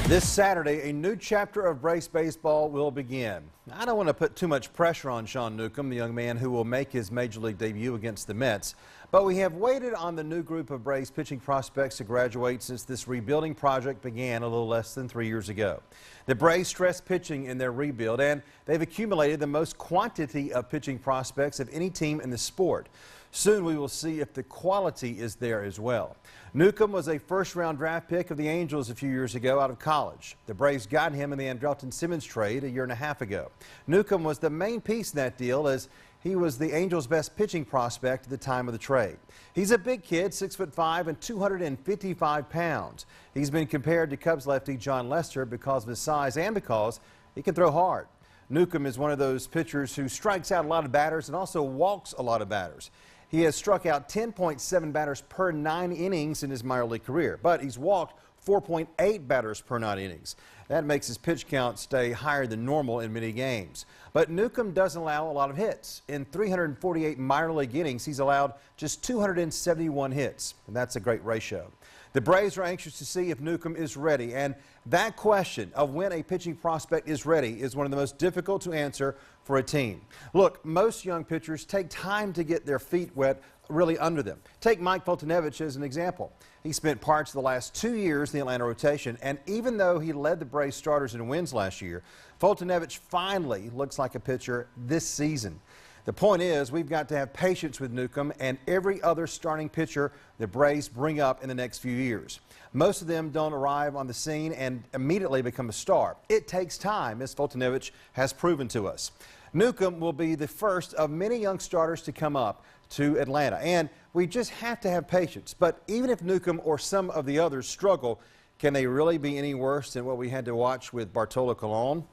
This Saturday, a new chapter of Braves baseball will begin. I don't want to put too much pressure on Sean Newcomb, the young man who will make his Major League debut against the Mets, but we have waited on the new group of Braves pitching prospects to graduate since this rebuilding project began a little less than 3 years ago. The Braves stress pitching in their rebuild, and they've accumulated the most quantity of pitching prospects of any team in the sport. Soon we will see if the quality is there as well. Newcomb was a first-round draft pick of the Angels a few years ago out of college. The Braves got him in the Andrelton Simmons trade a year and a half ago. Newcomb was the main piece in that deal as he was the Angels' best pitching prospect at the time of the trade. He's a big kid, 6'5" and 255 pounds. He's been compared to Cubs lefty Jon Lester because of his size and because he can throw hard. Newcomb is one of those pitchers who strikes out a lot of batters and also walks a lot of batters. He has struck out 10.7 batters per 9 innings in his minor league career, but he's walked 4.8 batters per 9 innings. That makes his pitch count stay higher than normal in many games. But Newcomb doesn't allow a lot of hits. In 348 minor league innings, he's allowed just 271 hits, and that's a great ratio. The Braves are anxious to see if Newcomb is ready, and that question of when a pitching prospect is ready is one of the most difficult to answer for a team. Look, most young pitchers take time to get their feet wet really under them. Take Mike Foltynewicz as an example. He spent parts of the last 2 years in the Atlanta rotation, and even though he led the Braves starters in wins last year, Foltynewicz finally looks like a pitcher this season. The point is, we've got to have patience with Newcomb and every other starting pitcher the Braves bring up in the next few years. Most of them don't arrive on the scene and immediately become a star. It takes time, as Foltynewicz has proven to us. Newcomb will be the first of many young starters to come up to Atlanta, and we just have to have patience. But even if Newcomb or some of the others struggle, can they really be any worse than what we had to watch with Bartolo Colon?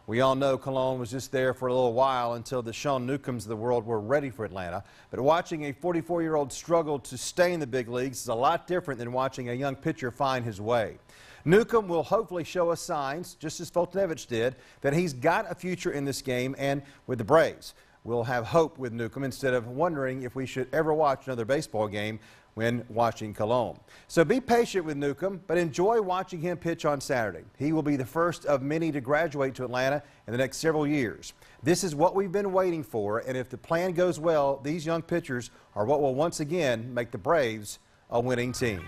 We all know Colon was just there for a little while until the Sean Newcombs of the world were ready for Atlanta. But watching a 44-year-old struggle to stay in the big leagues is a lot different than watching a young pitcher find his way. Newcomb will hopefully show us signs, just as Foltynewicz did, that he's got a future in this game and with the Braves. We'll have hope with Newcomb instead of wondering if we should ever watch another baseball game when watching Colon. So be patient with Newcomb, but enjoy watching him pitch on Saturday. He will be the first of many to graduate to Atlanta in the next several years. This is what we've been waiting for, and if the plan goes well, these young pitchers are what will once again make the Braves a winning team.